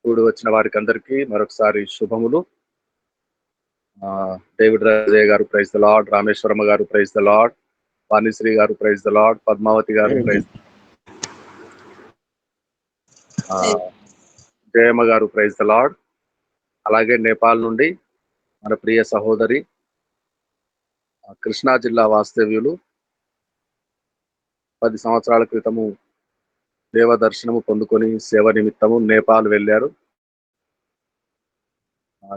కూడి వచ్చిన వారికి అందరికీ మరొకసారి శుభములు. డేవిడ్ రాజయ్య గారు ప్రైజ్ ద లార్డ్, రామేశ్వరమ్మ గారు ప్రైజ్ ద లార్డ్, వాణిశ్రీ గారు ప్రైజ్ ద లార్డ్, పద్మావతి గారు ప్రైజ్, జయమ్మ గారు ప్రైజ్ ద లార్డ్. అలాగే నేపాల్ నుండి మన ప్రియ సహోదరి కృష్ణా జిల్లా వాస్తవ్యులు 10 సంవత్సరాల క్రితము దేవ దర్శనము పొందుకొని సేవ నిమిత్తము నేపాల్ వెళ్ళారు.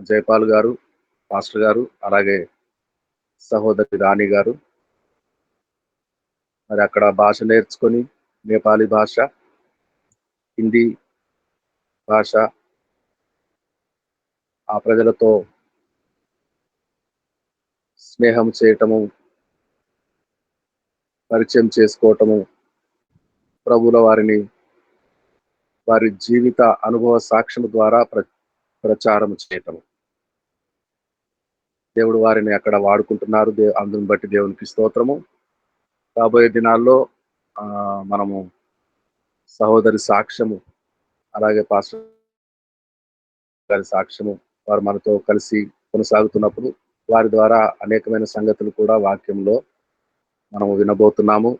జయపాల్ గారు, పాస్టర్ గారు, అలాగే సహోదరి రాణి గారు మరి అక్కడ భాష నేర్చుకొని నేపాలీ భాష, హిందీ భాష, ఆ ప్రజలతో స్నేహం చేయటము, పరిచయం చేసుకోవటము, ప్రభుల వారిని వారి జీవిత అనుభవ సాక్ష్యం ద్వారా ప్రచారం చేయటము. దేవుడు వారిని అక్కడ వాడుకుంటున్నారు. అందుని బట్టి దేవునికి స్తోత్రము. రాబోయే దినాల్లో మనము సహోదరి సాక్ష్యము, అలాగే పాస్టర్ గారి సాక్ష్యము వారు మనతో కలిసి కొనసాగుతున్నప్పుడు వారి ద్వారా అనేకమైన సంగతులు కూడా వాక్యంలో మనము వినబోతున్నాము.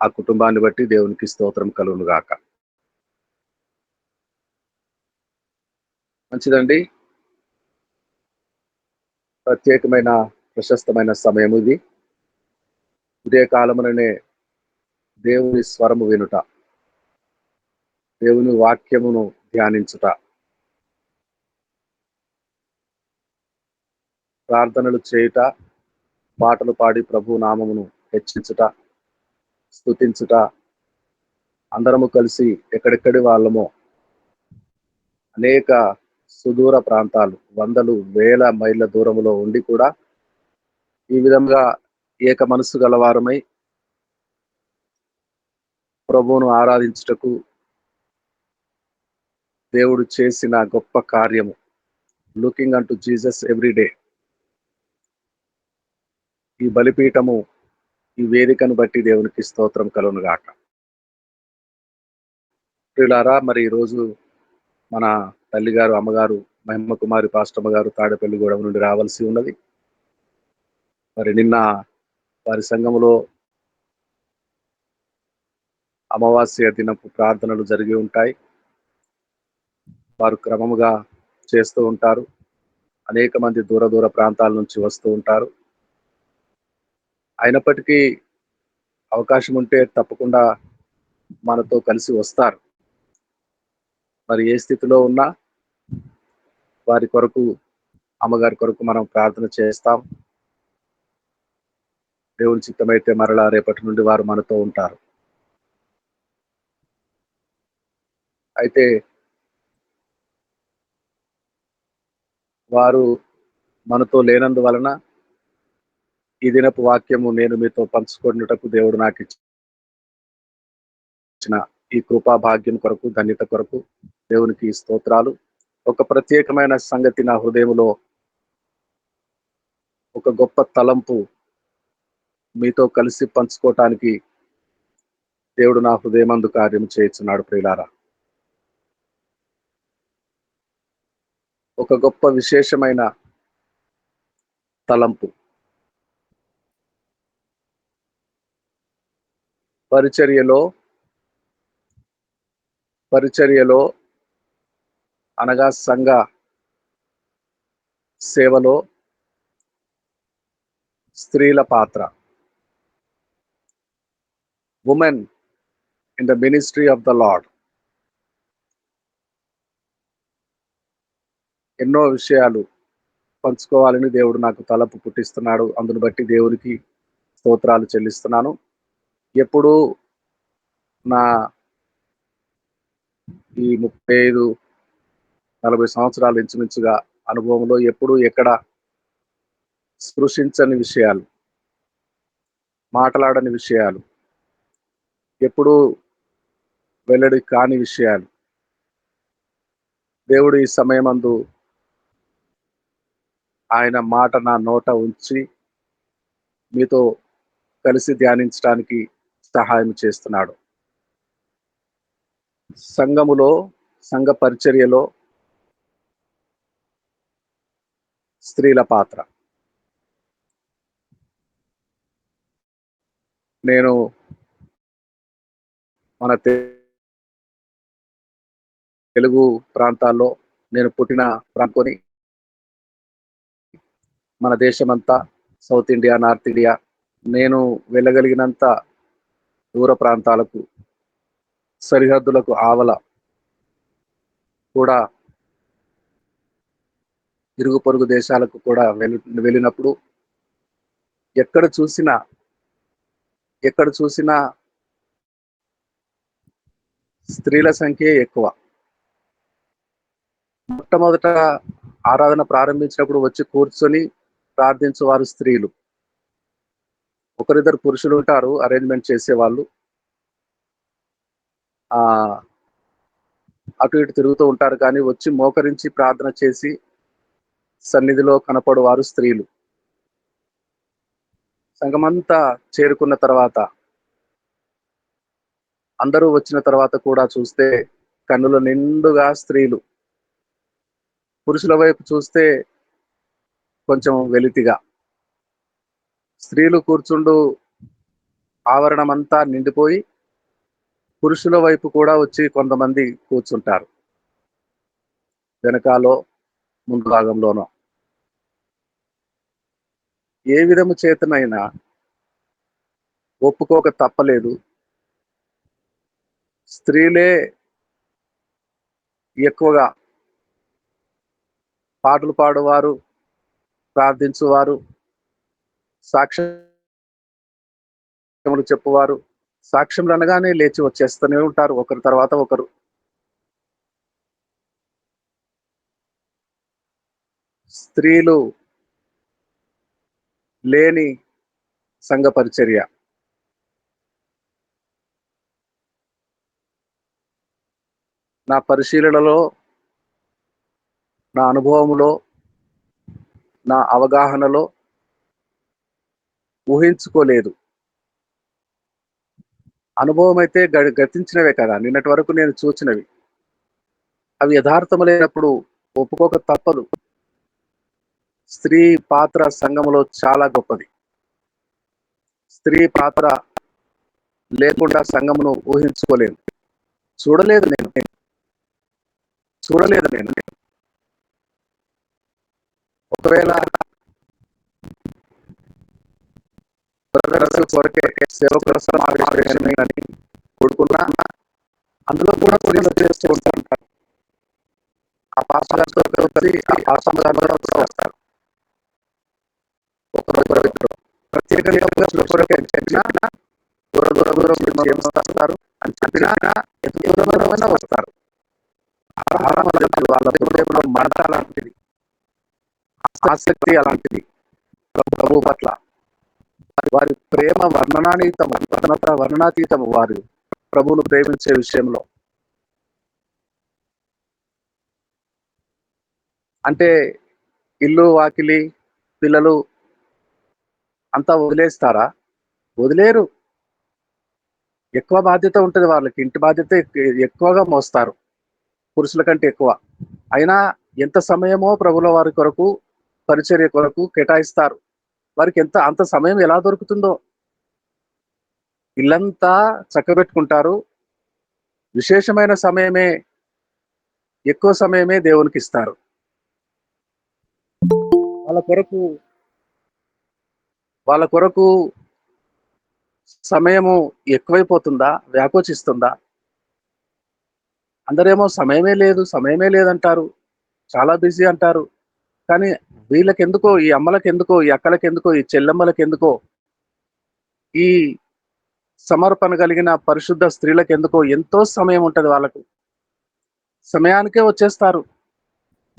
ఆ కుటుంబాన్ని బట్టి దేవునికి స్తోత్రం కలుగును గాక. మంచిదండి. ప్రత్యేకమైన ప్రశస్తమైన సమయం ఇది. ఉదయ కాలముననే దేవుని స్వరము వినుట, దేవుని వాక్యమును ధ్యానించుట, ప్రార్థనలు చేయుట, పాటలు పాడి ప్రభు నామమును హెచ్చించుట, స్తుతించుట, అందరము కలిసి ఎక్కడెక్కడి వాళ్ళమో అనేక సుదూర ప్రాంతాలు, వందలు వేల మైళ్ళ దూరములో ఉండి కూడా ఈ విధంగా ఏక మనస్సు గలవారమై ప్రభువును ఆరాధించుటకు దేవుడు చేసిన గొప్ప కార్యము, లుకింగ్ అంటు జీసస్ ఎవ్రీడే. ఈ బలిపీఠము, ఈ వేదికను బట్టి దేవునికి స్తోత్రం కలుగును గాక. ప్రియులారా, మరి ఈరోజు మన తల్లిగారు, అమ్మగారు మహిమ కుమారి పాస్టమ్మ గారు తాడేపల్లిగూడెం నుండి రావాల్సి ఉన్నది. మరి నిన్న వారి సంఘములో అమావాస్య దినపు ప్రార్థనలు జరిగి ఉంటాయి. వారు క్రమముగా చేస్తూ ఉంటారు. అనేక మంది దూర దూర ప్రాంతాల నుంచి వస్తూ ఉంటారు. అయినప్పటికీ అవకాశం ఉంటే తప్పకుండా మనతో కలిసి వస్తారు. మరి ఏ స్థితిలో ఉన్నా వారి కొరకు, అమ్మగారి కొరకు మనం ప్రార్థన చేస్తాం. దేవుని చిత్తమైతే మరలా రేపటి నుండి వారు మనతో ఉంటారు. అయితే వారు మనతో లేనందువలన ఈ దినపు వాక్యము నేను మీతో పంచుకున్నటకు దేవుడు నాకు ఇచ్చిన ఈ కృపా భాగ్యం కొరకు, ధన్యత కొరకు దేవునికి స్తోత్రాలు. ఒక ప్రత్యేకమైన సంగతి నా హృదయంలో, ఒక గొప్ప తలంపు మీతో కలిసి పంచుకోవటానికి దేవుడు నా హృదయమందు కార్యం చేస్తున్నాడు. ప్రియులారా, ఒక గొప్ప విశేషమైన తలంపు. పరిచర్యలో అనగా సంఘ సేవలో స్త్రీల పాత్ర, women in the ministry of the lord. ఎన్నో విషయాలు పంచుకోవాలని దేవుడు నాకు తలపు పుట్టిస్తున్నాడు. అందును బట్టి దేవునికి స్తోత్రాలు చెల్లిస్తున్నాను. ఎప్పుడు నా ఈ 35-40 సంవత్సరాలు ఇంచుమించుగా అనుభవంలో ఎప్పుడు ఎక్కడ స్పృశించని విషయాలు, మాట్లాడని విషయాలు, ఎప్పుడు వెల్లడి కాని విషయాలు దేవుడు ఈ సమయమందు ఆయన మాట నా నోట ఉంచి మీతో కలిసి ధ్యానించడానికి సహాయం చేస్తున్నాడు. సంఘములో, సంఘ పరిచర్యలో స్త్రీల పాత్ర. నేను మన తెలుగు ప్రాంతాల్లో నేను పుట్టిన ప్రాంతాన్ని మన దేశమంతా సౌత్ ఇండియా, నార్త్ ఇండియా నేను వెళ్ళగలిగినంత దూర ప్రాంతాలకు, సరిహద్దులకు ఆవల కూడా ఇరుగు పొరుగు దేశాలకు కూడా వెళ్ళినప్పుడు ఎక్కడ చూసినా ఎక్కడ చూసినా స్త్రీల సంఖ్యే ఎక్కువ. మొట్టమొదట ఆరాధన ప్రారంభించినప్పుడు వచ్చి కూర్చొని ప్రార్థించువారు స్త్రీలు. ఒకరిద్దరు పురుషులు ఉంటారు అరేంజ్‌మెంట్ చేసేవాళ్ళు. ఆహ్, అటు ఇటు తిరుగుతూ ఉంటారు కానీ వచ్చి మోకరించి ప్రార్థన చేసి సన్నిధిలో కనపడువారు స్త్రీలు. సంఘమంతా చేరుకున్న తర్వాత అందరూ వచ్చిన తర్వాత కూడా చూస్తే కన్నుల నిండుగా స్త్రీలు. పురుషుల వైపు చూస్తే కొంచెం వెలితిగా. స్త్రీలు కూర్చుండు ఆవరణమంతా నిండిపోయి పురుషుల వైపు కూడా వచ్చి కొంతమంది కూర్చుంటారు. వెనకాలో, ముందు భాగంలోనో. ఏ విధము చేతనైనా ఒప్పుకోక తప్పలేదు. స్త్రీలే ఎక్కువగా పాటలు పాడువారు, ప్రార్థించువారు, సాక్ష్యములు చెప్పువారు. సాక్ష్యములు అనగానే లేచి వచ్చేస్తూనే ఉంటారు ఒకరి తర్వాత ఒకరు. స్త్రీలు లేని సంఘ పరిచర్య. నా పరిశీలనలో, నా అనుభవములో, నా అవగాహనలో ఊహించుకోలేదు. అనుభవం అయితే గతించినవే కదా! నిన్నటి వరకు నేను చూచినవి. అవి యథార్థములైనప్పుడు ఒప్పుకోక తప్పదు. స్త్రీ పాత్ర సంఘములో చాలా గొప్పది. స్త్రీ పాత్ర లేకుండా సంఘమును ఊహించుకోలేను. చూడలేదు నేను. చూడలేదు నేను. ఒకవేళ బ్రదర్స్ కొరకే సేవకుల సమావేశమని కూడుకున్నా అందులో కూడా స్త్రీలు చేస్తూ ఉంటారు. ఆ పాస్టర్ గారితో కలిసి ఆ పాస్టర్ గారితో వస్తారు. ఒకరిద్దరు ప్రత్యేకంగా పురుషుల కొరకే చెప్పినా దూరం నుంచి ఏమొస్తారు అని చెప్పినా ఎంత దూరమైనా వస్తారు. వాళ్ళ హృదయంలో మంట అలాంటిది, ఆసక్తి అలాంటిది ప్రభు పట్ల. వారి ప్రేమ వర్ణనాతీతము వారు ప్రభువును ప్రేమించే విషయంలో. అంటే ఇల్లు, వాకిలి, పిల్లలు అంతా వదిలేస్తారా? వదిలేరు. ఎక్కువ బాధ్యత ఉంటది వాళ్ళకి. ఇంటి బాధ్యత ఎక్కువగా మోస్తారు. పురుషుల కంటే ఎక్కువ. అయినా ఎంత సమయమో ప్రభుల వారి కొరకు, పరిచర్య కొరకు కేటాయిస్తారు. వారికి అంత సమయం ఎలా దొరుకుతుందో. ఇల్లంతా చక్కబెట్టుకుంటారు. విశేషమైన సమయమే, ఎక్కువ సమయమే దేవునికిస్తారు. వాళ్ళ కొరకు వాళ్ళ కొరకు సమయము ఎక్కువైపోతుందా? వ్యాకోచిస్తుందా? అందరేమో సమయమే లేదు, సమయమే లేదంటారు. చాలా బిజీ అంటారు. కానీ వీళ్ళకెందుకో, ఈ అమ్మలకెందుకో, ఈ అక్కలకెందుకో, ఈ చెల్లెమ్మలకెందుకో, ఈ సమర్పణ కలిగిన పరిశుద్ధ స్త్రీలకెందుకో ఎంతో సమయం ఉంటది వాళ్ళకు. సమయానికే వచ్చేస్తారు.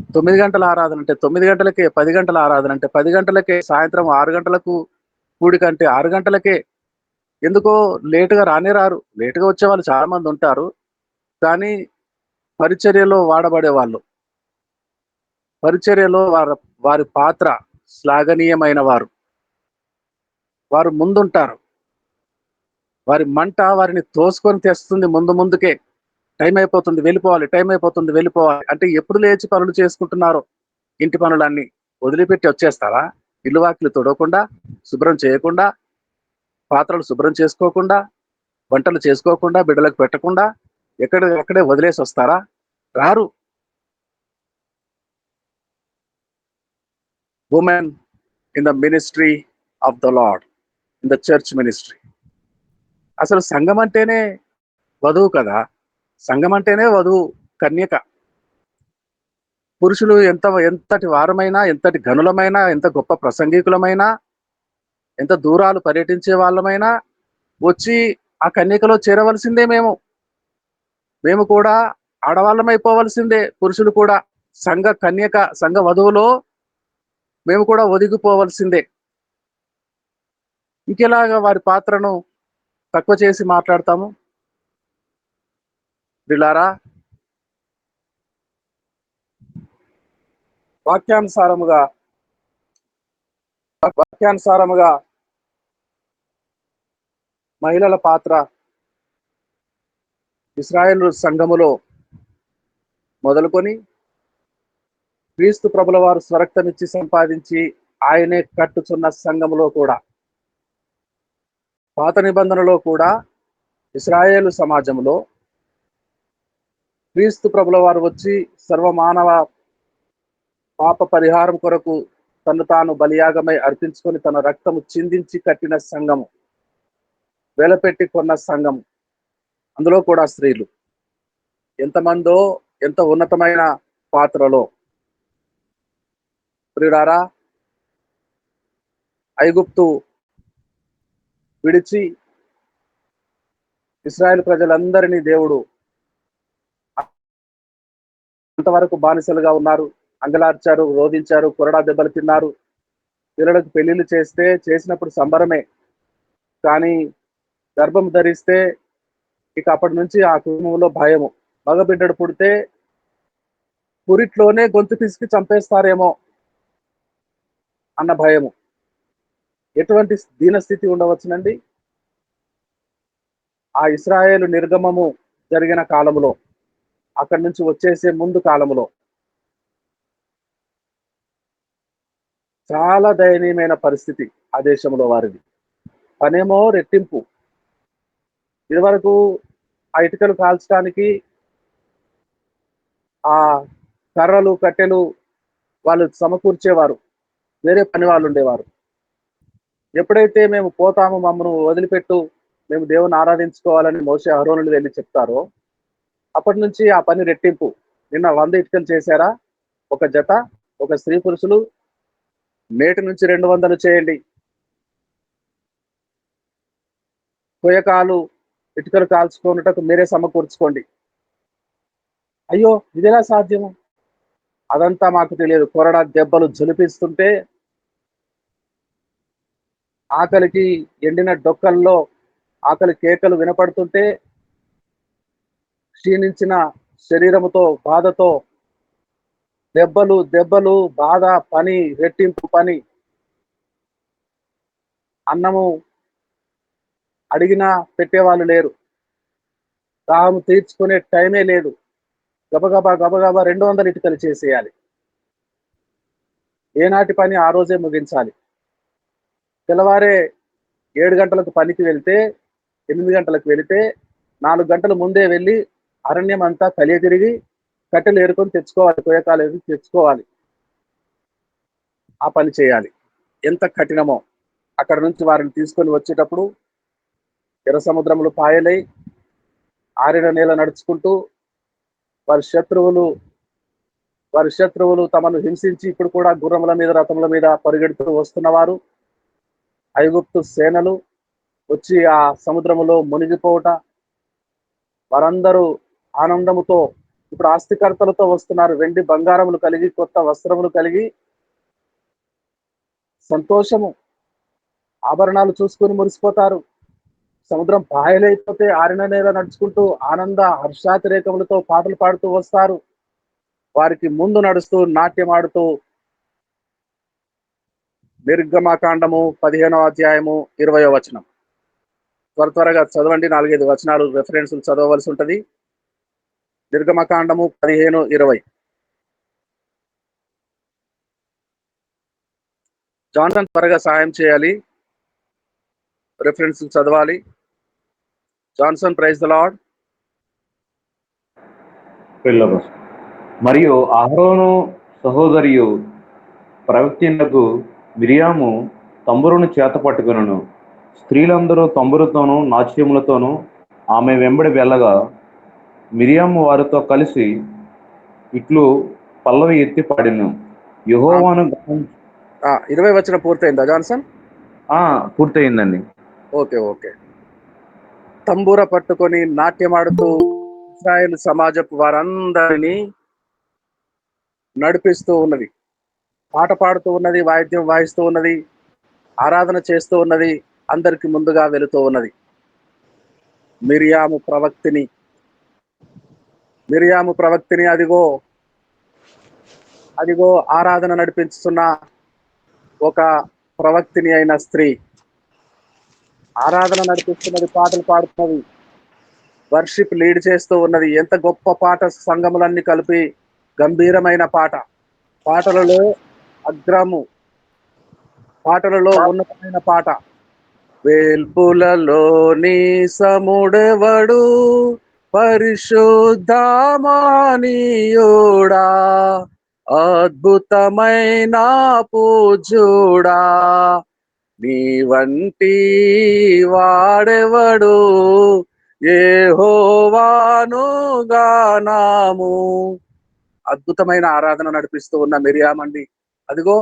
9 గంటల ఆరాధన అంటే 9 గంటలకే, 10 గంటల ఆరాధన అంటే 10 గంటలకే, సాయంత్రం 6 గంటలకు కూడికంటే 6 గంటలకే. ఎందుకో లేట్‌గా రానే రారు. లేట్‌గా వచ్చేవాళ్ళు చాలా మందుంటారు. కానీ పరిచర్యలో వాడబడేవాళ్ళు. పరిచర్యలో వారి పాత్ర శ్లాఘనీయమైన వారు. వారు ముందుంటారు. వారి మంట వారిని తోసుకొని తెస్తుంది ముందుకే. టైం అయిపోతుంది వెళ్ళిపోవాలి, టైం అయిపోతుంది వెళ్ళిపోవాలి. అంటే ఎప్పుడు లేచి పనులు చేసుకుంటున్నారో ఇంటి పనులన్నీ. వదిలిపెట్టి వచ్చేస్తారా? ఇల్లు వాకిలి తుడవకుండా, శుభ్రం చేయకుండా, పాత్రలు శుభ్రం చేసుకోకుండా, వంటలు చేసుకోకుండా, బిడ్డలకు పెట్టకుండా అక్కడే వదిలేసి వస్తారా? రారు. Women in the ministry of the lord, in the church ministry. అసలు సంఘం అంటేనే వధువు కదా! సంఘం అంటేనే వధువు, కన్యక. పురుషులు ఎంతటి వారమైనా, ఎంతటి ఘనులమైనా, ఎంత గొప్ప ప్రసంగికులమైనా, ఎంత దూరాలు పర్యటించే వాళ్ళమైనా వచ్చి ఆ కన్యకలో చేరవలసిందే మేము. మేము కూడా ఆడవాళ్ళమైపోవలసిందే. పురుషులు కూడా సంఘ కన్యక, సంఘ వధువులో మేము కూడా ఒదిగిపోవలసిందే. ఇంకెలాగా వారి పాత్రను తక్కువ చేసి మాట్లాడతాము? ప్రియులారా, వాక్యానుసారముగా వాక్యానుసారముగా మహిళల పాత్ర ఇశ్రాయేలు సంఘములో మొదలుకొని క్రీస్తు ప్రభుల వారు స్వరక్తమిచ్చి సంపాదించి ఆయనే కట్టుచున్న సంఘములో కూడా, పాత నిబంధనలో కూడా ఇశ్రాయేలు సమాజంలో క్రీస్తు ప్రభుల వారు వచ్చి సర్వమానవ పాప పరిహారం కొరకు తను తాను బలియాగమై అర్పించుకొని తన రక్తము చిందించి కట్టిన సంఘము, వెలపెట్టి కొన్న సంఘం. అందులో కూడా స్త్రీలు ఎంతమందో, ఎంత ఉన్నతమైన పాత్రలో. ప్రియులారా, ఐగుప్తు విడిచి ఇశ్రాయేల్ ప్రజలందరినీ దేవుడు అంతవరకు బానిసలుగా ఉన్నారు, అంగలార్చారు, రోధించారు, కొరడా దెబ్బలు తిన్నారు. పిల్లలకు పెళ్లిళ్ళు చేసినప్పుడు సంబరమే. కానీ గర్భం ధరిస్తే ఇక అప్పటి నుంచి ఆ కుటుంబంలో భయము. మగబిడ్డడు పుడితే పురిట్లోనే గొంతు పిసికి చంపేస్తారేమో అన్న భయము. ఎటువంటి దీనస్థితి ఉండవచ్చునండి ఆ ఇశ్రాయేలు నిర్గమము జరిగిన కాలంలో, అక్కడి నుంచి వచ్చేసే ముందు కాలంలో. చాలా దయనీయమైన పరిస్థితి ఆ దేశంలో వారిది. పనేమో రెట్టింపు. ఇదివరకు ఆ ఇటుకలు కాల్చడానికి ఆ కర్రలు, కట్టెలు వాళ్ళు సమకూర్చేవారు. వేరే పని వాళ్ళు ఉండేవారు. ఎప్పుడైతే మేము పోతాము, మమ్మను వదిలిపెట్టు, మేము దేవుని ఆరాధించుకోవాలని మోషే అహరోనులు వెళ్ళి చెప్తారో, అప్పటి నుంచి ఆ పని రెట్టింపు. నిన్న 100 ఇటుకలు చేశారా ఒక జత, ఒక స్త్రీ పురుషులు, నేటి నుంచి 200 చేయండి. కొయ్యకాలు ఇటుకలు కాల్చుకున్నటకు మీరే సమకూర్చుకోండి. అయ్యో, ఇదెలా సాధ్యము? అదంతా మాకు తెలియదు. కొరడా దెబ్బలు జలిపిస్తుంటే, ఆకలికి ఎండిన డొక్కల్లో ఆకలి కేకలు వినపడుతుంటే, క్షీణించిన శరీరముతో, బాధతో, దెబ్బలు, బాధ, పని, రెట్టింపు పని. అన్నము అడిగినా పెట్టేవాళ్ళు లేరు. దాహం తీర్చుకునే టైమే లేదు. గబగబా 200 ఇటుకలు చేసేయాలి. ఏనాటి పని ఆ రోజే ముగించాలి. తెల్లవారే 7 గంటలకు పనికి వెళ్తే, 8 గంటలకు వెళితే, 4 గంటల ముందే వెళ్ళి అరణ్యం అంతా కలియ తిరిగి కట్టెలు ఏరుకొని తెచ్చుకోవాలి, కొయ్యకాలు తెచ్చుకోవాలి. ఆ పని చేయాలి. ఎంత కఠినమో. అక్కడ నుంచి వారిని తీసుకొని వచ్చేటప్పుడు ఎర్ర సముద్రములు పాయలై ఆరిన నేల నడుచుకుంటూ వారి శత్రువులు తమను హింసించి ఇప్పుడు కూడా గుర్రముల మీద, రథముల మీద పరిగెడుతూ వస్తున్నవారు, ఐగుప్తు సేనలు వచ్చి ఆ సముద్రములో మునిగిపోవట, వారందరూ ఆనందముతో ఇప్పుడు ఆస్తికర్తలతో వస్తున్నారు. వెండి బంగారములు కలిగి, కొత్త వస్త్రములు కలిగి, సంతోషము, ఆభరణాలు చూసుకొని మురిసిపోతారు. సముద్రం పాయలైపోతే ఆరిన నేల నడుచుకుంటూ ఆనంద హర్షాతిరేకములతో పాటలు పాడుతూ వస్తారు. వారికి ముందు నడుస్తూ నాట్యమాడుతూ. నిర్గమకాండము 15వ అధ్యాయము 20వ వచనం. త్వరగా చదవండి. 4-5 వచనాలు రెఫరెన్సులు చదవవలసి ఉంటది. నిర్గమకాండము 15:20. జాన్సన్ త్వరగా సహాయం చేయాలి, రెఫరెన్స్ చదవాలి. Johnson, praise the Lord. మరియు అహరోను సహోదరియు ప్రవక్తినకు మిరియాము తంబురును చేత పట్టుకొనెను. స్త్రీలందరూ తంబురుతోనూ నాట్యములతోనూ ఆమె వెంబడి వెళ్ళగా మిరియాము వారితో కలిసి ఇట్లు పల్లవి ఎత్తి పాడెను. యెహోవాను 20 వచనం పూర్తయిందా జాన్సన్? పూర్తయిందండి. ఓకే. తంబూర పట్టుకొని నాట్యమాడుతూ ఇశ్రాయేలు సమాజపు వారందరినీ నడిపిస్తూ ఉన్నది, పాట పాడుతూ ఉన్నది, వాయిద్యం వాయిస్తూ ఉన్నది, ఆరాధన చేస్తూ ఉన్నది, అందరికి ముందుగా వెళుతూ ఉన్నది. మిరియాము ప్రవక్తిని అదిగో ఆరాధన నడిపిస్తున్న ఒక ప్రవక్తిని అయిన స్త్రీ ఆరాధన నడిపిస్తున్నది, పాటలు పాడుతున్నది, వర్షిప్ లీడ్ చేస్తూ ఉన్నది. ఎంత గొప్ప పాట! సంఘములన్నీ కలిపి గంభీరమైన పాట, పాటలలో అగ్రము, పాటలలో ఉన్నతమైన పాట. వేల్పులలోని సముడెవడు, పరిశుద్ధమానీయుడా, అద్భుతమైన పూజ్యుడా, నీ వంటి వాడెవడు, యెహోవాను గానాము. అద్భుతమైన ఆరాధన నడిపిస్తూ ఉన్న మిరియామండి. అదిగో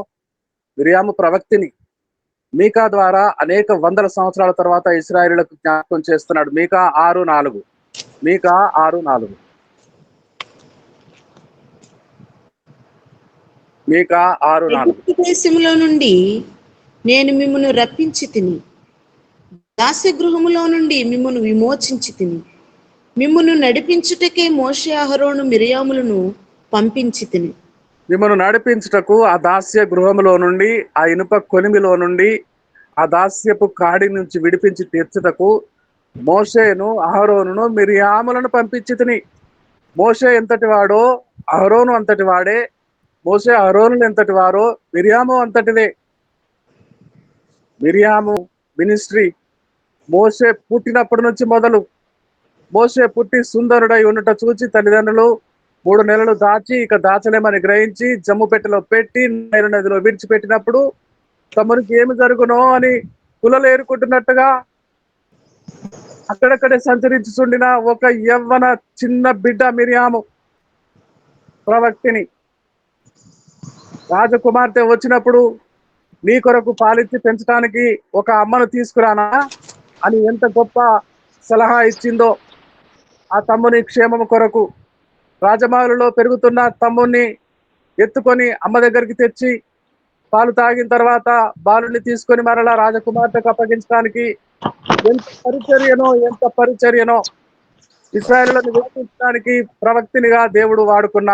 మిరియాము ప్రవక్తిని మీకా ద్వారా అనేక వందల సంవత్సరాల తర్వాత ఇశ్రాయేలులకు జ్ఞాపకం చేస్తున్నాడు. మీకా 6:4. మీకా 6:4. మీకా 6:4. దేశములో నుండి నేను మిమ్మును రప్పించి తిని, దాస్యగృహములో నుండి మిమ్మును విమోచించి తిని, మిమ్మును నడిపించుటకే మోషే అహరోను మిరియాములను పంపించి తిని. మిమ్మల్ని నడిపించుటకు ఆ దాస్య గృహములో నుండి, ఆ ఇనుప కొలిమిలో నుండి, ఆ దాస్యపు కాడి నుంచి విడిపించి తీర్చుటకు మోషేను అహరోనును మిరియాములను పంపించి తిని. మోషే ఎంతటి వాడో అహరోను అంతటి వాడే, మోషే అహరోనులు ఎంతటి వారో మిరియాము అంతటిదే. మిరియాము మినిస్ట్రీ మోషే పుట్టినప్పటి నుంచి మొదలు, మోషే పుట్టి సుందరుడై ఉండట చూచి తల్లిదండ్రులు 3 నెలలు దాచి, ఇక దాచలేమని గ్రహించి జమ్ము పెట్టెలో పెట్టి నైలు నదిలో విడిచిపెట్టినప్పుడు తమరికి ఏమి జరుగునో అని కులలు ఏరుకుంటున్నట్టుగా అక్కడక్కడే సంచరించుచుండిన ఒక యవ్వన చిన్న బిడ్డ మిరియాము ప్రవక్తిని. రాజకుమార్తె వచ్చినప్పుడు నీ కొరకు పాలిచ్చి పెంచడానికి ఒక అమ్మను తీసుకురానా అని ఎంత గొప్ప సలహా ఇచ్చిందో, ఆ తమ్ముని క్షేమము కొరకు. రాజమహలులో పెరుగుతున్న తమ్ముని ఎత్తుకొని అమ్మ దగ్గరికి తెచ్చి పాలు తాగిన తర్వాత బాలుని తీసుకొని మరలా రాజకుమార్తెకు అప్పగించడానికి ఎంత పరిచర్యనో ఇశ్రాయేలులను విడిపించడానికి ప్రవక్తినిగా దేవుడు వాడుకున్న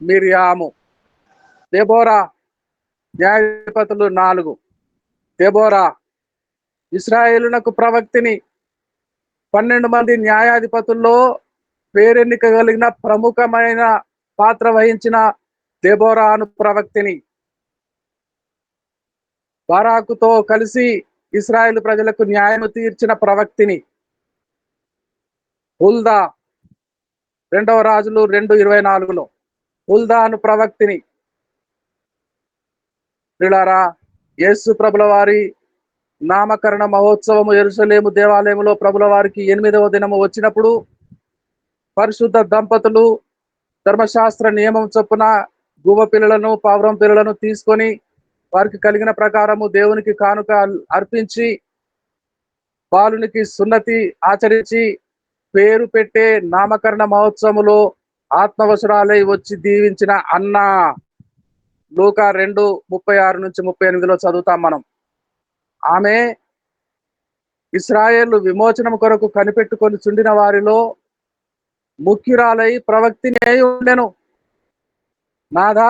మిరియాము. దెబోరా, న్యాయాధిపతులు 4. దెబోరా ఇశ్రాయేలునకు ప్రవక్తిని. 12 మంది న్యాయాధిపతుల్లో పేరెన్నిక కలిగిన ప్రముఖమైన పాత్ర వహించిన దెబోరా అను ప్రవక్తిని. బారాకుతో కలిసి ఇశ్రాయేలు ప్రజలకు న్యాయం తీర్చిన ప్రవక్తిని. హుల్దా 2వ రాజులు 2:24లో హుల్దా అను ప్రవక్తిని. ప్రియులారా, యేసు ప్రభుల వారి నామకరణ మహోత్సవము యెరూషలేము దేవాలయంలో ప్రభుల వారికి 8వ దినము వచ్చినప్పుడు పరిశుద్ధ దంపతులు ధర్మశాస్త్ర నియమం చొప్పున గువ్వ పిల్లలను, పావురం పిల్లలను తీసుకొని వారికి కలిగిన ప్రకారము దేవునికి కానుక అర్పించి బాలునికి సున్నతి ఆచరించి పేరు పెట్టే నామకరణ మహోత్సవములో ఆత్మవశురాలై వచ్చి దీవించిన అన్న. లూకా 2:36-38లో చదువుతాం మనం. ఆమె ఇశ్రాయేలు విమోచనం కొరకు కనిపెట్టుకొని చుండిన వారిలో ముఖ్యురాలై ప్రవక్తిని అయి ఉండెను. నాదా,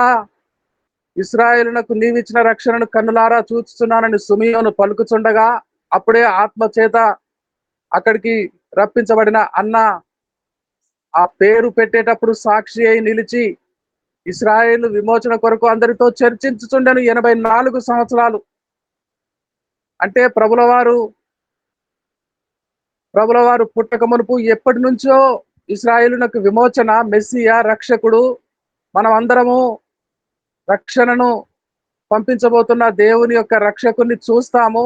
ఇశ్రాయేలునకు నీవిచ్చిన రక్షణను కన్నులారా చూస్తున్నానని సుమియోను పలుకుచుండగా అప్పుడే ఆత్మ చేత అక్కడికి రప్పించబడిన అన్న ఆ పేరు పెట్టేటప్పుడు సాక్షి అయి నిలిచి ఇశ్రాయేలు విమోచన కొరకు అందరితో చర్చించుచుండెను 84 సంవత్సరాలు. అంటే ప్రభుల వారు పుట్టక మునుపు ఎప్పటి నుంచో ఇశ్రాయేలునకు విమోచన, మెస్సియా, రక్షకుడు, మనం అందరము రక్షణను పంపించబోతున్న దేవుని యొక్క రక్షకుని చూస్తాము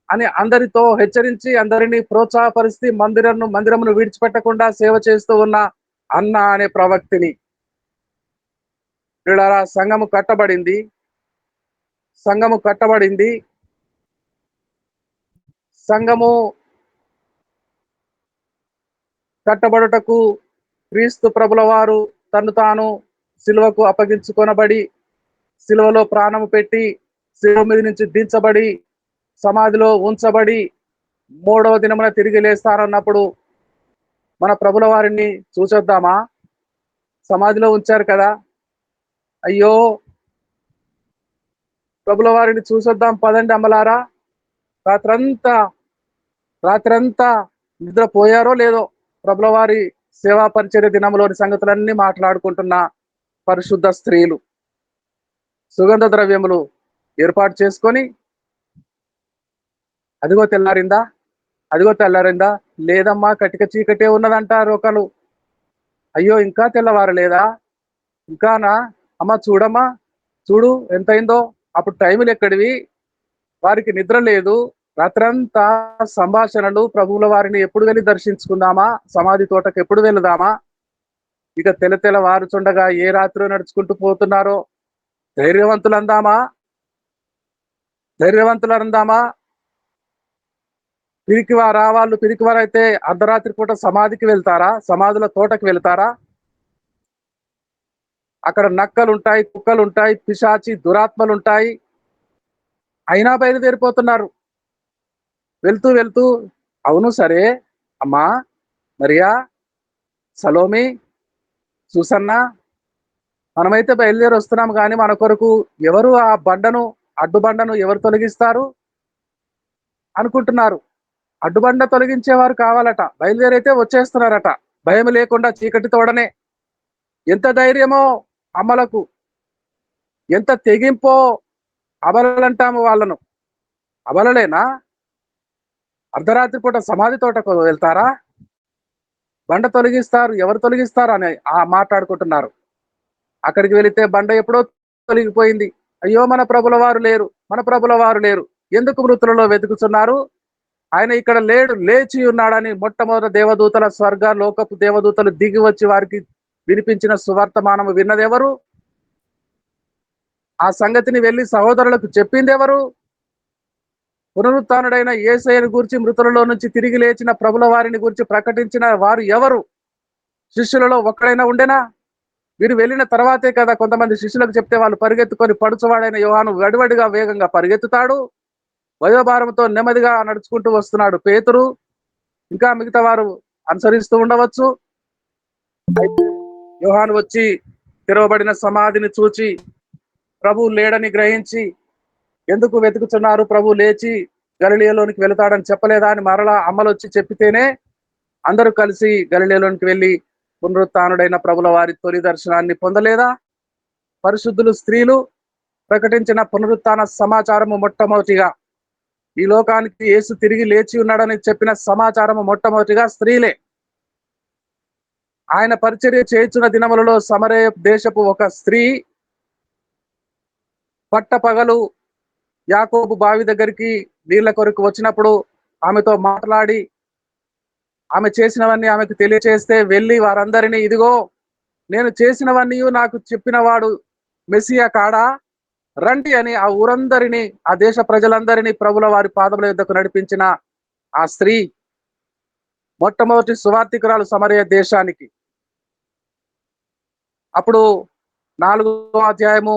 అని అందరితో హెచ్చరించి అందరినీ ప్రోత్సాహపరిచి మందిరమును విడిచిపెట్టకుండా సేవ చేస్తూ ఉన్న అన్న అనే ప్రవక్తిని. వీళ్ళ సంఘము కట్టబడింది. సంఘము కట్టబడుటకు క్రీస్తు ప్రభుల వారు తను తాను సిలువకు అప్పగించుకొనబడి, సిలువలో ప్రాణము పెట్టి, సిలువ మీద నుంచి దించబడి, సమాధిలో ఉంచబడి 3వ దినమున తిరిగి లేస్తారన్నప్పుడు మన ప్రభుల వారిని చూసొద్దామా? సమాధిలో ఉంచారు కదా, అయ్యో ప్రభుల వారిని చూసొద్దాం పదండి అమ్మలారా. రాత్రంతా నిద్రపోయారో లేదో ప్రభుల వారి సేవా పరిచర్య దినంలోని సంగతులన్నీ మాట్లాడుకుంటున్న పరిశుద్ధ స్త్రీలు సుగంధ ద్రవ్యములు ఏర్పాటు చేసుకొని, అదిగో తెల్లారిందా, లేదమ్మా కటిక చీకటే ఉన్నదంటారు ఒకరు. అయ్యో ఇంకా తెల్లవారలేదా, ఇంకానా, అమ్మ చూడమ్మా, చూడు ఎంతైందో. అప్పుడు టైములు ఎక్కడివి, వారికి నిద్ర లేదు. రాత్రంతా సంభాషణలు. ప్రభువుల వారిని ఎప్పుడు వెళ్ళి దర్శించుకుందామా, సమాధి తోటకు ఎప్పుడు వెళదామా, ఇక తెల్లవారుచుండగా ఏ రాత్రి నడుచుకుంటూ పోతున్నారో. ధైర్యవంతులందామా, వాళ్ళు పిరికివారైతే అర్ధరాత్రి పూట సమాధికి వెళ్తారా, సమాధుల తోటకు వెళ్తారా? అక్కడ నక్కలుంటాయి, కుక్కలుంటాయి, పిశాచి దురాత్మలుంటాయి. అయినా బయలుదేరిపోతున్నారు. వెళ్తూ అవును సరే అమ్మా, మరియా, సలోమి, సూసన్న, మనమైతే బయలుదేరి వస్తున్నాం, కానీ మన కొరకు ఎవరు ఆ అడ్డుబండను ఎవరు తొలగిస్తారు అనుకుంటున్నారు. అడ్డుబండ తొలగించేవారు కావాలట. బయలుదేరైతే వచ్చేస్తున్నారట, భయం లేకుండా చీకటి తోడనే. ఎంత ధైర్యమో అమ్మలకు, ఎంత తెగింపో. అబలలంటాము వాళ్ళను. అబలలేనా? అర్ధరాత్రి పూట సమాధి తోటకు వెళ్తారా? బండ తొలగిస్తారు, ఎవరు తొలగిస్తారు అని మాట్లాడుకుంటున్నారు. అక్కడికి వెళితే బండ ఎప్పుడో తొలగిపోయింది. అయ్యో మన ప్రభుల వారు లేరు. ఎందుకు మృతులలో వెతుకుతున్నారు? ఆయన ఇక్కడ లేడు, లేచి ఉన్నాడని మొట్టమొదటి దేవదూతల లోకపు దేవదూతలు దిగి వచ్చి వారికి వినిపించిన సువర్తమానము విన్నదెవరు? ఆ సంగతిని వెళ్ళి సహోదరులకు చెప్పింది ఎవరు? పునరుత్థానుడైన యేసయ్యను గురించి, మృతులలో నుంచి తిరిగి లేచిన ప్రభుల వారిని గురించి ప్రకటించిన వారు ఎవరు? శిష్యులలో ఒక్కడైనా ఉండేనా? వీరు వెళ్ళిన తర్వాతే కదా కొంతమంది శిష్యులకు చెప్తే వాళ్ళు పరిగెత్తుకొని పడుచువాడైన యోహాను గడివడిగా వేగంగా పరిగెత్తుతాడు. వయోభారంతో నెమ్మదిగా నడుచుకుంటూ వస్తున్నాడు పేతురు. ఇంకా మిగతా వారు అనుసరిస్తూ ఉండవచ్చు. యోహాను వచ్చి తెరవబడిన సమాధిని చూచి ప్రభు లేడని గ్రహించి, ఎందుకు వెతుకుతున్నారు, ప్రభు లేచి గలిలయలోనికి వెళతాడని చెప్పలేదా అని మరలా అమ్మలు వచ్చి చెప్పితేనే అందరూ కలిసి గలిలయలోనికి వెళ్ళి పునరుత్థానుడైన ప్రభుల వారి తొలి దర్శనాన్ని పొందలేదా? పరిశుద్ధులు స్త్రీలు ప్రకటించిన పునరుత్థాన సమాచారము మొట్టమొదటిగా, ఈ లోకానికి యేసు తిరిగి లేచి ఉన్నాడని చెప్పిన సమాచారము మొట్టమొదటిగా స్త్రీలే. ఆయన పరిచర్య చేయుచున్న దినములలో సమరయ దేశపు ఒక స్త్రీ పట్టపగలు యాకోబు బావి దగ్గరికి నీళ్ల కొరకు వచ్చినప్పుడు ఆమెతో మాట్లాడి ఆమె చేసినవన్నీ ఆమెకు తెలియచేస్తే, వెళ్ళి వారందరినీ, ఇదిగో నేను చేసినవన్నీ నాకు చెప్పిన వాడు మెస్సియా కాడా, రండి అని ఆ ఊరందరినీ, ఆ దేశ ప్రజలందరినీ ప్రభుల వారి పాదముల యొద్దకు నడిపించిన ఆ స్త్రీ మొట్టమొదటి సువార్తికురాలు సమరయ దేశానికి. అప్పుడు 4వ అధ్యాయము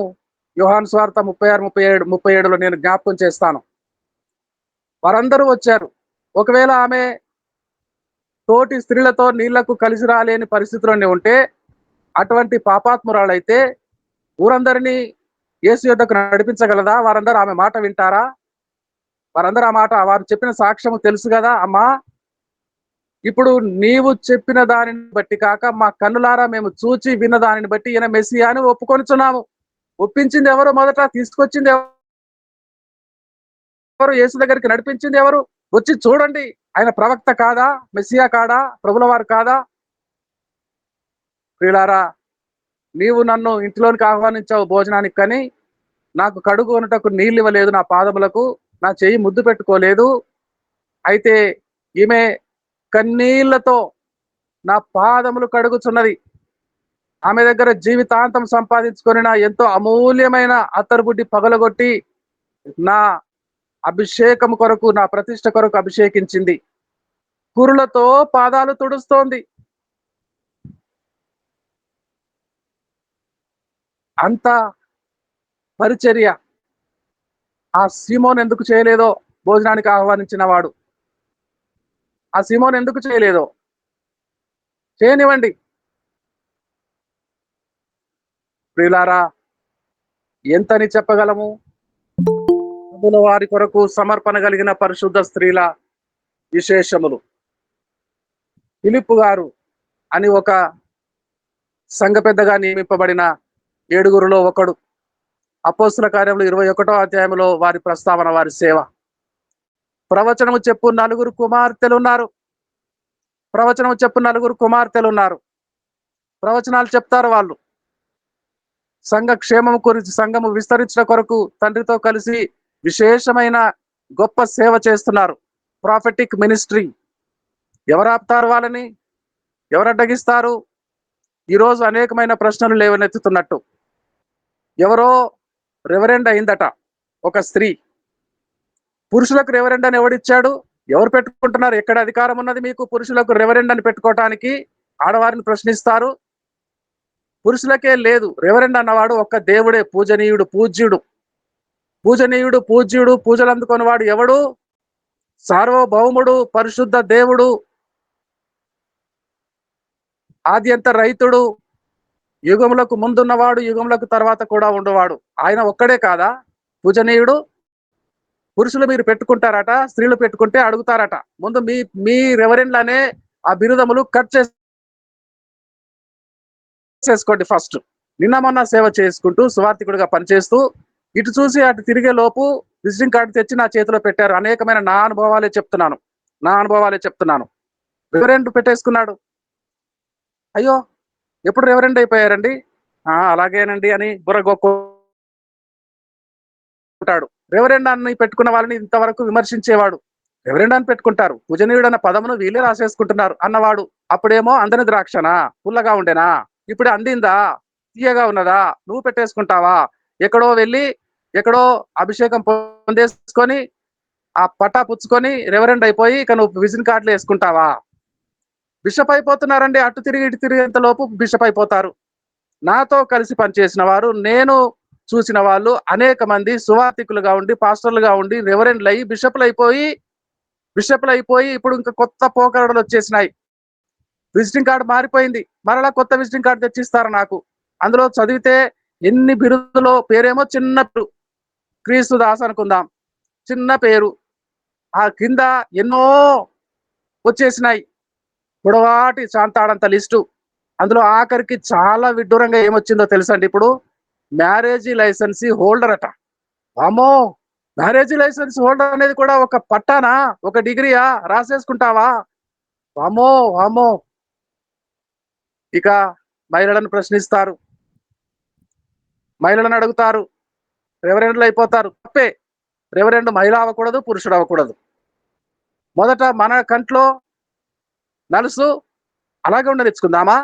యోహాను సువార్త 36, 37లో నేను జ్ఞాపకం చేస్తాను. వారందరూ వచ్చారు. ఒకవేళ ఆమె తోటి స్త్రీలతో నీళ్లకు కలిసి రాలేని పరిస్థితిలోనే ఉంటే, అటువంటి పాపాత్మురాలైతే ఊరందరినీ యేసు యొద్దకు నడిపించగలదా? వారందరూ ఆమె మాట వింటారా? వారు చెప్పిన సాక్ష్యము తెలుసు కదా అమ్మా. ఇప్పుడు నీవు చెప్పిన దానిని బట్టి కాక, మా కన్నులారా మేము చూచి విన్న దానిని బట్టి ఈయన మెస్సియా అని ఒప్పుకొనుచున్నాము. ఒప్పించింది ఎవరు? మొదట తీసుకొచ్చింది ఎవరు? ఎవరు? యేసు దగ్గరికి నడిపించింది ఎవరు? వచ్చి చూడండి, ఆయన ప్రవక్త కాదా? మెస్సియా కాదా? ప్రభుల వారు కాదా? ప్రియులారా, నీవు నన్ను ఇంటిలోనికి ఆహ్వానించావు భోజనానికి, కానీ నాకు కడుగు కొనుటకు నీళ్ళు ఇవ్వలేదు నా పాదములకు, నా చెయ్యి ముద్దు పెట్టుకోలేదు. అయితే ఈమె కన్నీళ్లతో నా పాదములు కడుగుచున్నది. ఆమె దగ్గర జీవితాంతం సంపాదించుకొని నా ఎంతో అమూల్యమైన అత్తరుబుడ్డి పగలగొట్టి నా అభిషేకం కొరకు, నా ప్రతిష్ట కొరకు అభిషేకించింది. కురులతో పాదాలు తుడుస్తోంది. అంత పరిచర్య ఆ సీమోన్ ఎందుకు చేయలేదో, భోజనానికి ఆహ్వానించిన వాడు ఆ సీమోన్ ఎందుకు చేయలేదో చేయనివ్వండి. ప్రియులారా, ఎంతని చెప్పగలము? ప్రభుల వారి కొరకు సమర్పణ కలిగిన పరిశుద్ధ స్త్రీల విశేషములు. ఫిలిప్పు గారు అని ఒక సంఘ పెద్దగా నియమింపబడిన 7గురిలో ఒకడు. అపోస్తుల కార్యములు 21వ అధ్యాయంలో వారి ప్రస్తావన, వారి సేవ. ప్రవచనము చెప్పు 4 కుమార్తెలు ఉన్నారు. ప్రవచనము చెప్పు 4 కుమార్తెలు ఉన్నారు. ప్రవచనాలు చెప్తారు వాళ్ళు. సంఘ క్షేమం గురించి, సంఘము విస్తరించిన కొరకు తండ్రితో కలిసి విశేషమైన గొప్ప సేవ చేస్తున్నారు. Prophetic ministry. ఎవరు ఆపుతారు వాళ్ళని? ఎవరు అడ్డగిస్తారు? ఈరోజు అనేకమైన ప్రశ్నలు లేవనెత్తుతున్నట్టు. ఎవరో రెవరెండ్ అయిందట ఒక స్త్రీ. పురుషులకు రెవరెండ్ అని ఎవడిచ్చాడు? ఎవరు పెట్టుకుంటున్నారు? ఎక్కడ అధికారం ఉన్నది మీకు పురుషులకు రెవరెండ్ అని పెట్టుకోవటానికి? ఆడవారిని ప్రశ్నిస్తారు. పురుషులకే లేదు. రెవరెండ్ అన్నవాడు ఒక్క దేవుడే, పూజనీయుడు, పూజ్యుడు. పూజనీయుడు, పూజ్యుడు, పూజలు అందుకొని వాడు ఎవడు? సార్వభౌముడు, పరిశుద్ధ దేవుడు, ఆద్యంత రైతుడు, యుగములకు ముందున్నవాడు, యుగములకు తర్వాత కూడా ఉండేవాడు. ఆయన ఒక్కడే కాదా పూజనీయుడు? పురుషులు మీరు పెట్టుకుంటారట, స్త్రీలు పెట్టుకుంటే అడుగుతారట. ముందు మీ మీ రెవరెండ్లనే ఆ బిరుదములు కట్ చేసుకోండి ఫస్ట్. నిన్న మొన్న సేవ చేసుకుంటూ సువార్థికుడిగా పనిచేస్తూ ఇటు చూసి అటు తిరిగే లోపు విజిటింగ్ కార్డు తెచ్చి నా చేతిలో పెట్టారు. అనేకమైన నా అనుభవాలే చెప్తున్నాను. రెవరెండ్ పెట్టేసుకున్నాడు. అయ్యో, ఎప్పుడు రెవరెండ్ అయిపోయారండి? అలాగేనండి అని బుర్రగొక్కుంటాడు. రెవరెండ్ అని పెట్టుకున్న వాళ్ళని ఇంతవరకు విమర్శించేవాడు. రెవరెండ్ అని పెట్టుకుంటారు, పూజనీయుడు అన్న పదమును వీళ్ళే రాసేసుకుంటున్నారు అన్నవాడు అప్పుడేమో అందని ద్రాక్షనా, పుల్లగా ఉండేనా? ఇప్పుడు అందిందా, తీయగా ఉన్నదా? నువ్వు పెట్టేసుకుంటావా? ఎక్కడో వెళ్ళి ఎక్కడో అభిషేకం పొందేసుకొని ఆ పట్టా పుచ్చుకొని రెవరెండ్ అయిపోయి ఇక నువ్వు విజిటింగ్ కార్డులు వేసుకుంటావా? బిషప్ అయిపోతున్నారండి. అటు తిరిగి ఇటు తిరిగేంత లోపు బిషప్ అయిపోతారు. నాతో కలిసి పనిచేసిన వారు, నేను చూసిన వాళ్ళు అనేక మంది సువార్థికులుగా ఉండి, పాస్టర్లుగా ఉండి, రెవరెండ్లు అయ్యి బిషప్లు అయిపోయి ఇప్పుడు ఇంకా కొత్త పోకడలు వచ్చేసినాయి. విజిటింగ్ కార్డు మారిపోయింది, మరలా కొత్త విజిటింగ్ కార్డు తెచ్చిస్తారు నాకు. అందులో చదివితే ఎన్ని బిరుదులో పేరేమో చిన్న పేరు, క్రీస్తు దాస్ అనుకుందాం, చిన్న పేరు. ఆ కింద ఎన్నో వచ్చేసినాయి, పొడవాటి శాంతాడంత లిస్టు. అందులో ఆఖరికి చాలా విడ్డూరంగా ఏమొచ్చిందో తెలుసండి? ఇప్పుడు మ్యారేజీ లైసెన్సీ హోల్డర్ అట. అమ్మో, మ్యారేజీ లైసెన్స్ హోల్డర్ అనేది కూడా ఒక పట్టానా, ఒక డిగ్రీయా? రాసేసుకుంటావా? అమ్మో. ఇక మహిళలను ప్రశ్నిస్తారు, మహిళలను అడుగుతారు, రెవరెండ్లు అయిపోతారు. తప్పే. రెవరెండ్ మహిళ అవ్వకూడదు, పురుషుడు అవ్వకూడదు. మొదట మన కంట్లో నలుసు అలాగే ఉండనిచ్చుకుందామా?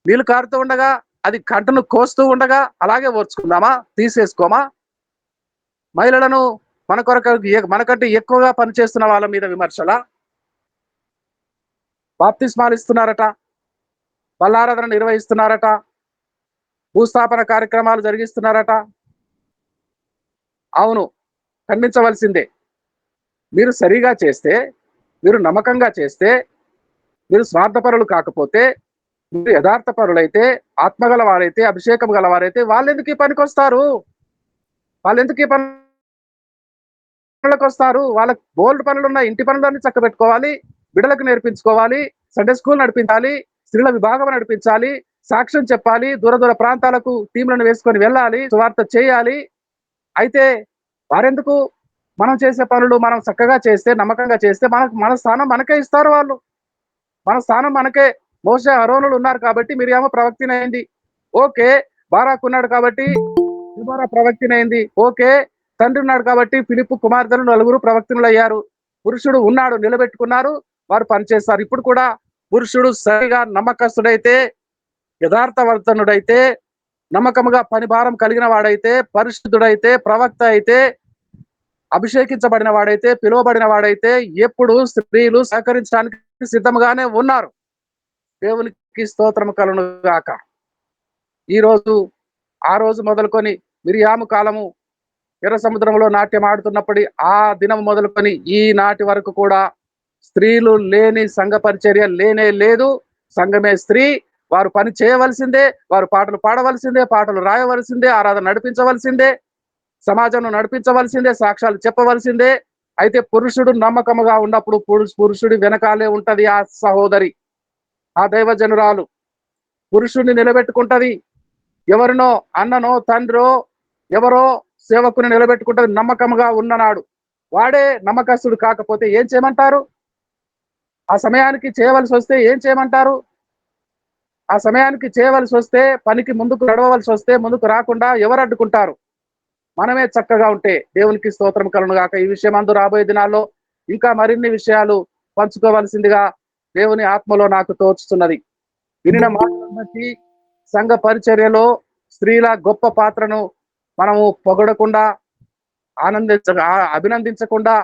నీళ్లు కారుతూ ఉండగా, అది కంటను కోస్తూ ఉండగా అలాగే ఓర్చుకుందామా? తీసేసుకోమా? మహిళలను మనకంటే ఎక్కువగా పనిచేస్తున్న వాళ్ళ మీద విమర్శలా? బాప్తిస్మాలు ఇస్తున్నారట, బల్లారాధన నిర్వహిస్తున్నారట, భూస్థాపన కార్యక్రమాలు జరిగిస్తున్నారట. అవును, ఖండించవలసిందే. మీరు సరిగా చేస్తే, మీరు నమ్మకంగా చేస్తే, మీరు స్వార్థపరులు కాకపోతే, మీరు యథార్థ పరులైతే, ఆత్మగల వారైతే, అభిషేకం గలవారైతే వాళ్ళెందుకు ఈ పనికొస్తారు? వాళ్ళకి బోల్డ్ పనులున్నాయి. ఇంటి పనులన్నీ చక్కబెట్టుకోవాలి, బిడ్డలకు నేర్పించుకోవాలి, సండే స్కూల్ నడిపించాలి, స్త్రీల విభాగం నడిపించాలి, సాక్ష్యం చెప్పాలి, దూర ప్రాంతాలకు టీంలను వేసుకొని వెళ్ళాలి, సువార్త చేయాలి. అయితే వారెందుకు మనం చేసే పనులు మనం చక్కగా చేస్తే, నమ్మకంగా చేస్తే మన స్థానం మనకే ఇస్తారు వాళ్ళు. మన స్థానం మనకే. మోషే అహరోనులు ఉన్నారు కాబట్టి మిరియాము ప్రవక్తినైంది. ఓకే. బారాకు ఉన్నాడు కాబట్టి దెబోరా ప్రవక్తినైంది. ఓకే. తండ్రి ఉన్నాడు కాబట్టి ఫిలిప్పు కుమార్తెలు నలుగురు ప్రవక్తనులయ్యారు. పురుషుడు ఉన్నాడు, నిలబెట్టుకున్నారు, వారు పనిచేస్తారు. ఇప్పుడు కూడా పురుషుడు సరిగా నమ్మకస్తుడైతే, యథార్థవర్తనుడైతే, నమ్మకముగా పని భారం కలిగిన వాడైతే, పరిశుద్ధుడైతే, ప్రవక్త అయితే, అభిషేకించబడిన వాడైతే, పిలువబడిన వాడైతే ఎప్పుడు స్త్రీలు సహకరించడానికి సిద్ధంగానే ఉన్నారు. దేవునికి స్తోత్రం కలుగును గాక. ఈ రోజు ఆ రోజు మొదలుకొని మిరియాము కాలము ఎర్ర సముద్రంలో నాట్యం ఆడుతున్నప్పటి ఆ దినం మొదలుకొని ఈనాటి వరకు కూడా స్త్రీలు లేని సంఘ పరిచర్య లేనే లేదు. సంఘమే స్త్రీ. వారు పని చేయవలసిందే, వారు పాటలు పాడవలసిందే, పాటలు రాయవలసిందే, ఆరాధన నడిపించవలసిందే, సమాజంలో నడిపించవలసిందే, సాక్ష్యాలు చెప్పవలసిందే. అయితే పురుషుడు నమ్మకముగా ఉన్నప్పుడు పురుషుడి వెనకాలే ఉంటది ఆ సహోదరి, ఆ దైవజనురాలు. పురుషుడిని నిలబెట్టుకుంటది. ఎవరినో అన్ననో తండ్రో ఎవరో సేవకుని నిలబెట్టుకుంటది నమ్మకముగా ఉన్ననాడు. వాడే నమ్మకస్తుడు కాకపోతే ఏం చేయమంటారు? ఆ సమయానికి చేయవలసి వస్తే ఏం చేయమంటారు? ఆ సమయానికి చేయవలసి వస్తే, పనికి ముందుకు నడవవలసి వస్తే ముందుకు రాకుండా ఎవరు అడ్డుకుంటారు? మనమే చక్కగా ఉంటే దేవునికి స్తోత్రం కలుగును గాక. ఈ విషయం అందు రాబోయే దినాల్లో ఇంకా మరిన్ని విషయాలు పంచుకోవలసిందిగా దేవుని ఆత్మలో నాకు తోచుతున్నది. వినిన మాటలను బట్టి సంఘ పరిచర్యలో స్త్రీల గొప్ప పాత్రను మనము పొగడకుండా, అభినందించకుండా,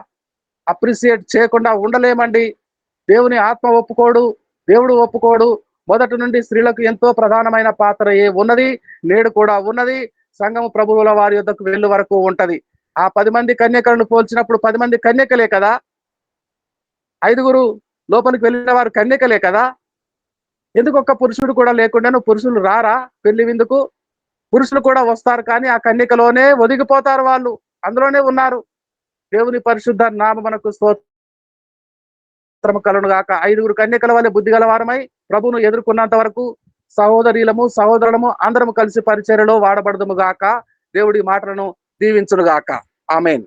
అప్రిసియేట్ చేయకుండా ఉండలేమండి. దేవుని ఆత్మ ఒప్పుకోడు, దేవుడు ఒప్పుకోడు. మొదటి నుండి స్త్రీలకు ఎంతో ప్రధానమైన పాత్ర ఉన్నది, నేడు కూడా ఉన్నది. సంఘము ప్రభువుల వారి యొద్దకు వెళ్ళు వరకు ఉంటది. ఆ 10 మంది కన్యకలను పోల్చినప్పుడు 10 మంది కన్యకలే కదా. 5గురు లోపలికి వెళ్ళిన వారు కన్యకలే కదా. ఎందుకు ఒక్క పురుషుడు కూడా లేకుండా పురుషులు రారా పెళ్లి విందుకు? పురుషులు కూడా వస్తారు, కానీ ఆ కన్యకలోనే ఒదిగిపోతారు వాళ్ళు. అందులోనే ఉన్నారు. దేవుని పరిశుద్ధ నామమునకు స్తోత్రము కలుగును గాక. 5గురు కన్యకల వలె బుద్ధి గలవారమై ప్రభువును ఎదుర్కొన్నంత వరకు సహోదరులము సహోదరులము అందరము కలిసి పరిచర్యలో వాడబడదుము గాక. దేవుడి మాటలను దీవించును గాక. ఆమేన్.